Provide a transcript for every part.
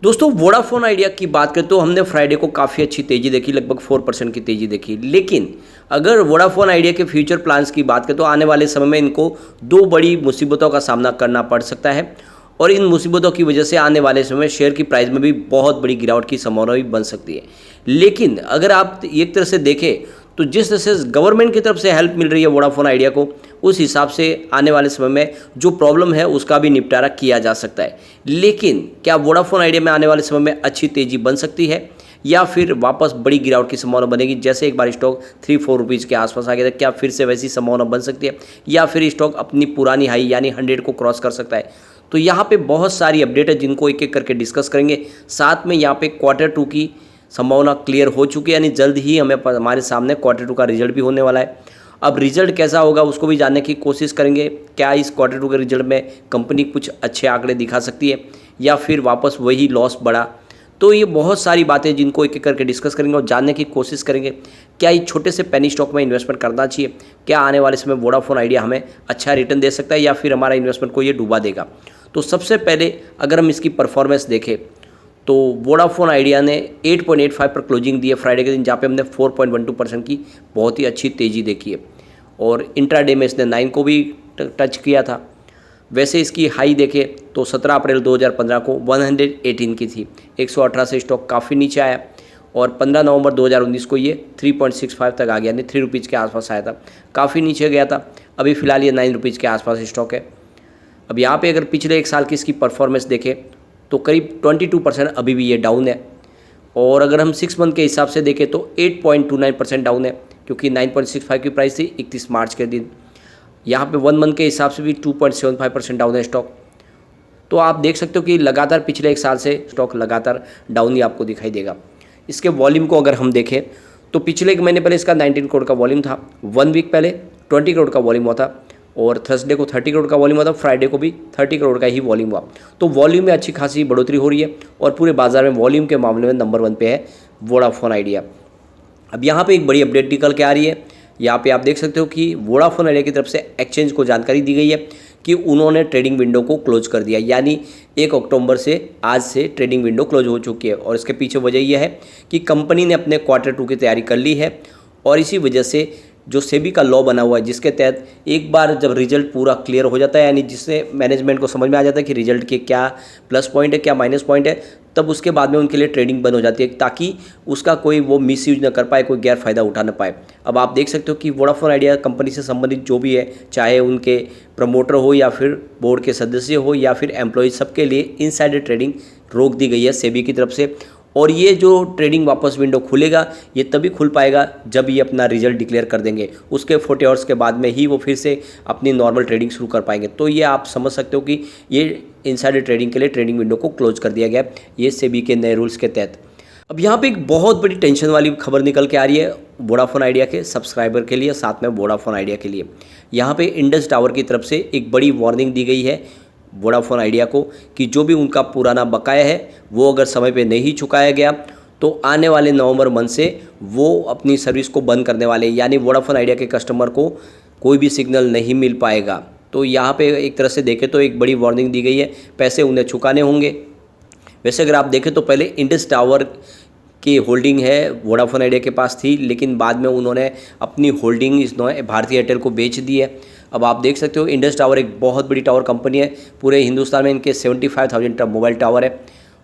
दोस्तों Vodafone idea की बात करें तो हमने फ्राइडे को काफ़ी अच्छी तेज़ी देखी, लगभग 4% की तेज़ी देखी। लेकिन अगर वोडाफोन आइडिया के फ्यूचर प्लान्स की बात करें तो आने वाले समय में इनको दो बड़ी मुसीबतों का सामना करना पड़ सकता है और इन मुसीबतों की वजह से आने वाले समय में शेयर की प्राइस में भी बहुत बड़ी गिरावट की संभावना भी बन सकती है। लेकिन अगर आप एक तरह से देखें तो जिस तरह से गवर्नमेंट की तरफ से हेल्प मिल रही है वोडाफोन आइडिया को, उस हिसाब से आने वाले समय में जो प्रॉब्लम है उसका भी निपटारा किया जा सकता है। लेकिन क्या वोडाफोन आइडिया में आने वाले समय में अच्छी तेज़ी बन सकती है या फिर वापस बड़ी गिरावट की संभावना बनेगी? जैसे एक बार स्टॉक 3-4 रुपीज़ के आसपास आ गया था, क्या फिर से वैसी संभावना बन सकती है या फिर स्टॉक अपनी पुरानी हाई यानी 100 को क्रॉस कर सकता है? तो यहाँ पे बहुत सारी अपडेट है जिनको एक एक करके डिस्कस करेंगे। साथ में यहाँ पे Q2 की संभावना क्लियर हो चुकी है, यानी जल्द ही हमारे सामने Q2 का रिजल्ट भी होने वाला है। अब रिजल्ट कैसा होगा उसको भी जानने की कोशिश करेंगे। क्या इस Q2 के रिजल्ट में कंपनी कुछ अच्छे आंकड़े दिखा सकती है या फिर वापस वही लॉस बढ़ा? तो ये बहुत सारी बातें जिनको एक एक करके डिस्कस करेंगे और जानने की कोशिश करेंगे। क्या इस छोटे से पेनी स्टॉक में इन्वेस्टमेंट करना चाहिए? क्या आने वाले समय वोडाफोन आइडिया हमें अच्छा रिटर्न दे सकता है या फिर हमारा इन्वेस्टमेंट को ये डुबा देगा? तो सबसे पहले अगर हम इसकी परफॉर्मेंस देखें तो वोडाफोन आइडिया ने 8.85 पर क्लोजिंग दी है फ्राइडे के दिन, जहाँ पे हमने 4.12% की बहुत ही अच्छी तेज़ी देखी है और इंट्राडे में इसने 9 को भी टच किया था। वैसे इसकी हाई देखें तो 17 अप्रैल 2015 को 118 की थी, 118 से स्टॉक काफ़ी नीचे आया और 15 नवंबर 2019 को ये 3.65 तक आ गया, यानी 3 रुपीज़ के आसपास आया था, काफ़ी नीचे गया था। अभी फ़िलहाल ये 9 रुपीज़ के आसपास स्टॉक है। अब यहाँ पे अगर पिछले एक साल की इसकी परफॉर्मेंस देखें तो करीब 22% अभी भी ये डाउन है और अगर हम 6 मंथ के हिसाब से देखें तो 8.29% डाउन है, क्योंकि 9.65 की प्राइस थी 31 मार्च के दिन। यहाँ पे 1 मंथ के हिसाब से भी 2.75% डाउन है स्टॉक। तो आप देख सकते हो कि लगातार पिछले एक साल से स्टॉक लगातार डाउन ही आपको दिखाई देगा। इसके वॉल्यूम को अगर हम देखें तो पिछले एक महीने पहले इसका 19 करोड़ का वॉल्यूम था, 1 वीक पहले 20 करोड़ का वॉल्यूम हुआ था और थर्सडे को 30 करोड़ का वॉल्यूम हुआ था, फ्राइडे को भी 30 करोड़ का ही वॉल्यूम हुआ। तो वॉल्यूम में अच्छी खासी बढ़ोतरी हो रही है और पूरे बाजार में वॉल्यूम के मामले में नंबर 1 पे है वोडाफोन आइडिया। अब यहाँ पे एक बड़ी अपडेट निकल के आ रही है। यहाँ पे आप देख सकते हो कि वोडाफोन आइडिया की तरफ से एक्सचेंज को जानकारी दी गई है कि उन्होंने ट्रेडिंग विंडो को क्लोज कर दिया, यानी 1 अक्टूबर से आज से ट्रेडिंग विंडो क्लोज हो चुकी है और इसके पीछे वजह यह है कि कंपनी ने अपने Q2 की तैयारी कर ली है और इसी वजह से जो सेबी का लॉ बना हुआ है जिसके तहत एक बार जब रिजल्ट पूरा क्लियर हो जाता है, यानी जिससे मैनेजमेंट को समझ में आ जाता है कि रिजल्ट के क्या प्लस पॉइंट है क्या माइनस पॉइंट है, तब उसके बाद में उनके लिए ट्रेडिंग बंद हो जाती है ताकि उसका कोई वो मिसयूज ना कर पाए, कोई गैर फायदा उठा ना पाए। अब आप देख सकते हो कि वोडाफोन आइडिया कंपनी से संबंधित जो भी है, चाहे उनके प्रमोटर हो या फिर बोर्ड के सदस्य हो या फिर एम्प्लॉय, सबके लिए इनसाइडर ट्रेडिंग रोक दी गई है सेबी की तरफ से। और ये जो ट्रेडिंग वापस विंडो खुलेगा ये तभी खुल पाएगा जब ये अपना रिजल्ट डिक्लेयर कर देंगे, उसके 40 आवर्स के बाद में ही वो फिर से अपनी नॉर्मल ट्रेडिंग शुरू कर पाएंगे। तो ये आप समझ सकते हो कि ये इनसाइडर ट्रेडिंग के लिए ट्रेडिंग विंडो को क्लोज कर दिया गया है, ये सेबी के नए रूल्स के तहत। अब यहाँ पे एक बहुत बड़ी टेंशन वाली खबर निकल के आ रही है वोडाफोन आइडिया के सब्सक्राइबर के लिए, साथ में वोडाफोन आइडिया के लिए। यहाँ पे इंडस टावर की तरफ से एक बड़ी वार्निंग दी गई है वोडाफोन आइडिया को कि जो भी उनका पुराना बकाया है वो अगर समय पे नहीं चुकाया गया तो आने वाले नवंबर मंथ से वो अपनी सर्विस को बंद करने वाले, यानी वोडाफोन आइडिया के कस्टमर को कोई भी सिग्नल नहीं मिल पाएगा। तो यहाँ पे एक तरह से देखें तो एक बड़ी वार्निंग दी गई है, पैसे उन्हें चुकाने होंगे। वैसे अगर आप देखें तो पहले इंडस टावर की होल्डिंग है वोडाफोन आइडिया के पास थी, लेकिन बाद में उन्होंने अपनी होल्डिंग भारती एयरटेल को बेच दी है। अब आप देख सकते हो इंडस टावर एक बहुत बड़ी टावर कंपनी है, पूरे हिंदुस्तान में इनके 75,000 मोबाइल टावर है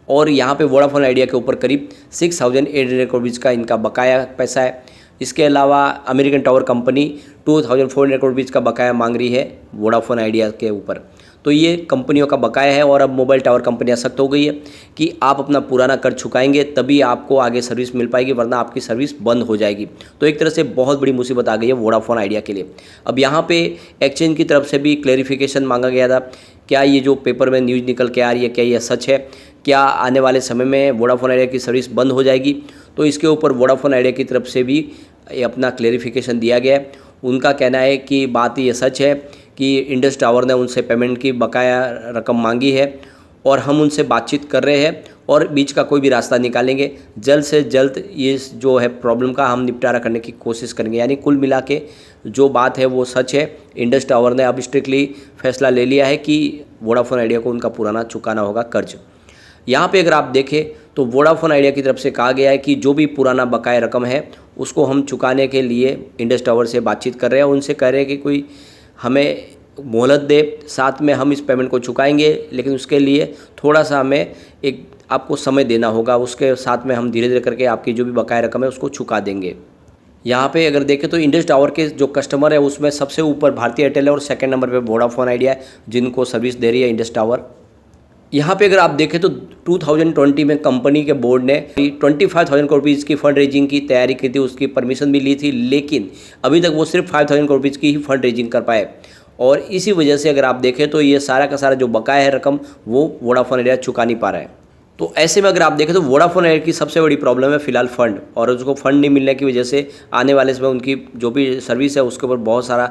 और यहाँ पे वोडाफोन आइडिया के ऊपर करीब 6,800 करोड़ रुपीज़ का इनका बकाया पैसा है। इसके अलावा American tower company 2,400 crore rupees का बकाया मांग रही है वोडाफोन आइडिया के ऊपर। तो ये कंपनियों का बकाया है और अब मोबाइल टावर कंपनियां सख्त हो गई है कि आप अपना पुराना कर्ज चुकाएंगे तभी आपको आगे सर्विस मिल पाएगी, वरना आपकी सर्विस बंद हो जाएगी। तो एक तरह से बहुत बड़ी मुसीबत आ गई है वोडाफोन आइडिया के लिए। अब यहाँ पे एक्सचेंज की तरफ से भी क्लेरिफिकेशन मांगा गया था, क्या ये जो पेपर में न्यूज़ निकल के आ रही है क्या यह सच है, क्या आने वाले समय में वोडाफोन आइडिया की सर्विस बंद हो जाएगी? तो इसके ऊपर वोडाफोन आइडिया की तरफ से भी अपना क्लेरिफिकेशन दिया गया है। उनका कहना है कि बात ये सच है कि इंडस टावर ने उनसे पेमेंट की बकाया रकम मांगी है और हम उनसे बातचीत कर रहे हैं और बीच का कोई भी रास्ता निकालेंगे, जल्द से जल्द ये जो है प्रॉब्लम का हम निपटारा करने की कोशिश करेंगे। यानी कुल मिला के जो बात है वो सच है। इंडस टावर ने अब स्ट्रिक्टली फैसला ले लिया है कि वोडाफोन आइडिया को उनका पुराना चुकाना होगा कर्ज। यहाँ पे अगर आप देखें तो वोडाफोन आइडिया की तरफ से कहा गया है कि जो भी पुराना बकाया रकम है उसको हम चुकाने के लिए इंडस टावर से बातचीत कर रहे हैं, उनसे कह रहे हैं कि कोई हमें मोहलत दे, साथ में हम इस पेमेंट को चुकाएंगे, लेकिन उसके लिए थोड़ा सा हमें एक आपको समय देना होगा, उसके साथ में हम धीरे धीरे करके आपकी जो भी बकाया रकम है उसको चुका देंगे। यहाँ पे अगर देखें तो इंडस टावर के जो कस्टमर है उसमें सबसे ऊपर भारती एयरटेल है और सेकंड नंबर पे वोडाफोन आइडिया है जिनको सर्विस दे रही है इंडस टावर। यहाँ पे अगर आप देखें तो 2020 में कंपनी के बोर्ड ने 25,000 करोड़ रुपीज़ की फंड रेजिंग की तैयारी की थी, उसकी परमिशन भी ली थी, लेकिन अभी तक वो सिर्फ 5,000 करोड़ रुपीज़ की ही फंड रेजिंग कर पाए। और इसी वजह से अगर आप देखें तो ये सारा का सारा जो बकाया है रकम वो वोडाफोन आइडिया चुका नहीं पा रहा है। तो ऐसे में अगर आप देखें तो वोडाफोन आइडिया की सबसे बड़ी प्रॉब्लम है फिलहाल फंड, और उसको फंड नहीं मिलने की वजह से आने वाले समय उनकी जो भी सर्विस है उसके ऊपर बहुत सारा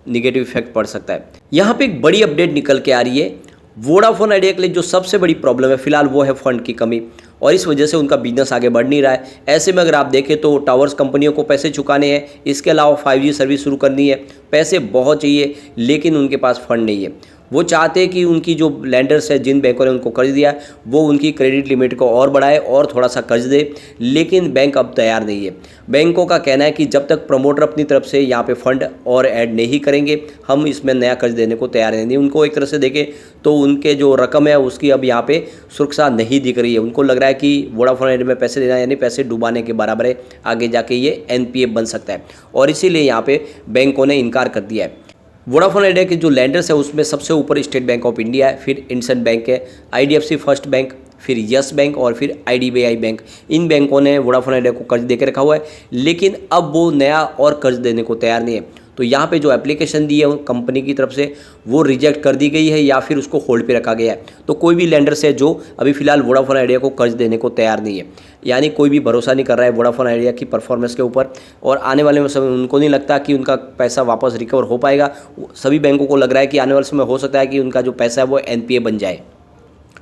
निगेटिव इफेक्ट पड़ सकता है। यहाँ पे एक बड़ी अपडेट निकल के आ रही है, वोडाफोन आइडिया के लिए जो सबसे बड़ी प्रॉब्लम है फिलहाल वो है फंड की कमी, और इस वजह से उनका बिजनेस आगे बढ़ नहीं रहा है। ऐसे में अगर आप देखें तो टावर्स कंपनियों को पैसे चुकाने हैं, इसके अलावा 5G सर्विस शुरू करनी है, पैसे बहुत चाहिए, लेकिन उनके पास फंड नहीं है। वो चाहते हैं कि उनकी जो लैंडर्स है, जिन बैंकों ने उनको कर्ज दिया है, वो उनकी क्रेडिट लिमिट को और बढ़ाए और थोड़ा सा कर्ज दे, लेकिन बैंक अब तैयार नहीं है। बैंकों का कहना है कि जब तक प्रमोटर अपनी तरफ से यहाँ पे फंड और ऐड नहीं करेंगे, हम इसमें नया कर्ज देने को तैयार नहीं। उनको एक तरह से देखें तो उनके जो रकम है उसकी अब यहाँ पे सुरक्षा नहीं दिख रही है। उनको लग रहा है कि वोडाफोन आइडिया में पैसे देना यानी पैसे डुबाने के बराबर है, आगे जाके ये NPA बन सकता है, और इसीलिए यहाँ पे बैंकों ने इनकार कर दिया है। वोडाफोन आइडिया के जो लैंडर्स है उसमें सबसे ऊपर स्टेट बैंक ऑफ इंडिया है, फिर इंडसइंड बैंक है, IDFC फर्स्ट बैंक, फिर यस बैंक और फिर IDBI बैंक। इन बैंकों ने वोडाफोन आइडिया को कर्ज देकर रखा हुआ है, लेकिन अब वो नया और कर्ज देने को तैयार नहीं है। तो यहाँ पे जो एप्लीकेशन दी है कंपनी की तरफ से वो रिजेक्ट कर दी गई है या फिर उसको होल्ड पे रखा गया है। तो कोई भी लैंडर्स है जो अभी फिलहाल वोडाफोन आइडिया को कर्ज देने को तैयार नहीं है, यानी कोई भी भरोसा नहीं कर रहा है वोडाफोन आइडिया की परफॉर्मेंस के ऊपर, और आने वाले समय उनको नहीं लगता कि उनका पैसा वापस रिकवर हो पाएगा। सभी बैंकों को लग रहा है कि आने वाले समय हो सकता है कि उनका जो पैसा है वो NPA बन जाए।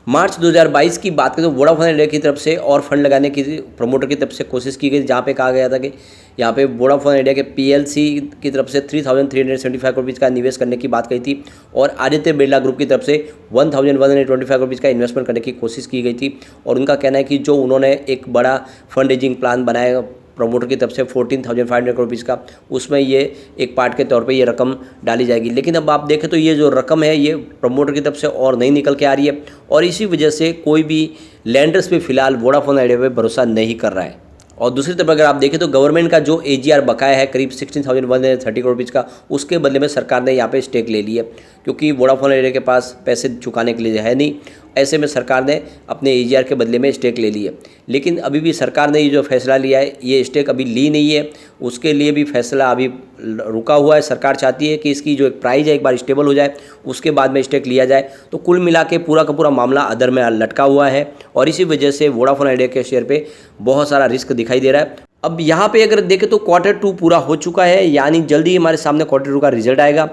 मार्च 2022 की बात करें तो वोडाफोन आइडिया की तरफ से और फंड लगाने की प्रमोटर की तरफ से कोशिश की गई, जहाँ पे कहा गया था कि यहाँ पे वोडाफोन आइडिया के PLC की तरफ से 3,375 करोड़ रुपीज़ का निवेश करने की बात कही थी, और आदित्य बिरला ग्रुप की तरफ से 1,125 करोड़ रुपीज़ का इन्वेस्टमेंट करने की कोशिश की गई थी। और उनका कहना है कि जो उन्होंने एक बड़ा फंड रेजिंग प्लान बनाया प्रमोटर की तरफ से 14,500 करोड़ रुपीज़ का, उसमें ये एक पार्ट के तौर पे ये रकम डाली जाएगी। लेकिन अब आप देखें तो ये जो रकम है ये प्रमोटर की तरफ से और नहीं निकल के आ रही है, और इसी वजह से कोई भी लैंडर्स पे फिलहाल वोडाफोन आइडिया पे भरोसा नहीं कर रहा है। और दूसरी तरफ अगर आप देखें तो गवर्नमेंट का जो AGR बकाया है करीब 16,130 करोड़ रुपीज़ का, उसके बदले में सरकार ने यहाँ पे स्टेक ले ली है, क्योंकि वोडाफोन आइडिया के पास पैसे चुकाने के लिए है नहीं। ऐसे में सरकार ने अपने AGR के बदले में स्टेक ले ली है, लेकिन अभी भी सरकार ने ये जो फैसला लिया है ये स्टेक अभी ली नहीं है, उसके लिए भी फैसला अभी रुका हुआ है। सरकार चाहती है कि इसकी जो एक प्राइस है एक बार स्टेबल हो जाए, उसके बाद में स्टेक लिया जाए। तो कुल मिला के पूरा का पूरा मामला अधर में लटका हुआ है, और इसी वजह से वोडाफोन आइडिया के शेयर पे बहुत सारा रिस्क दिखाई दे रहा है। अब यहाँ पे अगर देखें तो Q2 पूरा हो चुका है, यानी जल्दी हमारे सामने Q2 का रिजल्ट आएगा।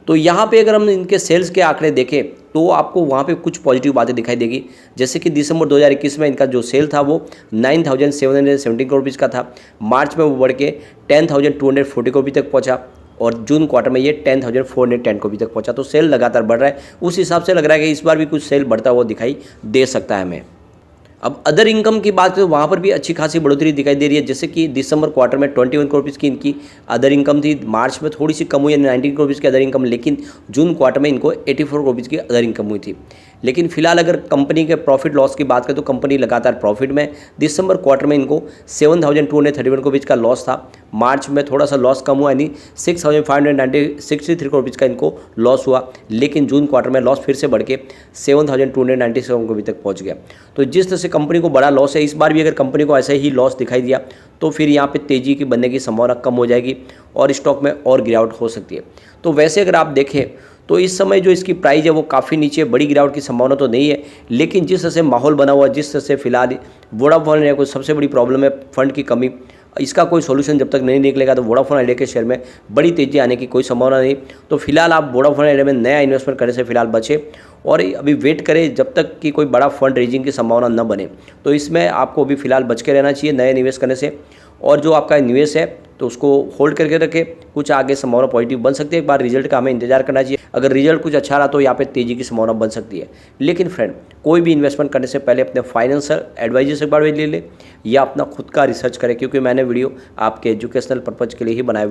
तो यहाँ पे अगर हम इनके सेल्स के आंकड़े देखें तो आपको वहाँ पे कुछ पॉजिटिव बातें दिखाई देगी, जैसे कि दिसंबर 2021 में इनका जो सेल था वो 9,717 करोड़ रुपीज़ का था, मार्च में वो बढ़ के 10,240 करोड़ रुपये तक पहुँचा, और जून क्वार्टर में ये 10,410 करोड़ रुपये तक पहुँचा। तो सेल लगातार बढ़ रहा है, उस हिसाब से लग रहा है कि इस बार भी कुछ सेल बढ़ता हुआ दिखाई दे सकता है हमें। अब अदर इनकम की बात करें तो वहाँ पर भी अच्छी खासी बढ़ोतरी दिखाई दे रही है, जैसे कि दिसंबर क्वार्टर में 21 करोड़ रुपीज़ की इनकी अदर इनकम थी, मार्च में थोड़ी सी कम हुई 19 करोड़ रुपीज़ की अदर इनकम, लेकिन जून क्वार्टर में इनको 84 करोड़ रुपीज़ की अदर इनकम हुई थी। लेकिन फिलहाल अगर कंपनी के प्रॉफिट लॉस की बात करें तो कंपनी लगातार प्रॉफिट में, दिसंबर क्वार्टर में इनको 7,231 करोड़ रुपीज़ का लॉस था, मार्च में थोड़ा सा लॉस कम हुआ यानी 6,563 करोड़ रुपीज़ का इनको लॉस हुआ, लेकिन जून क्वार्टर में लॉस फिर से बढ़ के 7,297 करोड़ रुपये तक पहुँच गया। तो जिस तरह से कंपनी को बड़ा लॉस है, इस बार भी अगर कंपनी को ऐसा ही लॉस दिखाई दिया तो फिर यहाँ पे तेज़ी की बनने की संभावना कम हो जाएगी और स्टॉक में और गिरावट हो सकती है। तो वैसे अगर आप देखें तो इस समय जो इसकी प्राइस है वो काफ़ी नीचे, बड़ी गिरावट की संभावना तो नहीं है, लेकिन जिस तरह से माहौल बना हुआ है, जिस तरह से फिलहाल वोडाफोन आइडिया को सबसे बड़ी प्रॉब्लम है फंड की कमी, इसका कोई सोल्यूशन जब तक नहीं निकलेगा तो वोडाफोन आइडिया के शेयर में बड़ी तेज़ी आने की कोई संभावना नहीं। तो फिलहाल आप वोडाफोन आइडिया में नया इन्वेस्टमेंट करने से फिलहाल बचे और अभी वेट करें जब तक कि कोई बड़ा फंड रेजिंग की संभावना न बने। तो इसमें आपको अभी फिलहाल बच के रहना चाहिए नए निवेश करने से। और जो आपका निवेश है तो उसको होल्ड करके रखें। कुछ आगे संभावना पॉजिटिव बन सकती है, एक बार रिजल्ट का हमें इंतजार करना चाहिए। अगर रिजल्ट कुछ अच्छा रहा तो यहाँ पे तेजी की संभावना बन सकती है। लेकिन फ्रेंड, कोई भी इन्वेस्टमेंट करने से पहले अपने फाइनेंशियल एडवाइजर से एक बार ले ले या अपना खुद का रिसर्च करें, क्योंकि मैंने वीडियो आपके एजुकेशनल पर्पज़ के लिए ही बनाया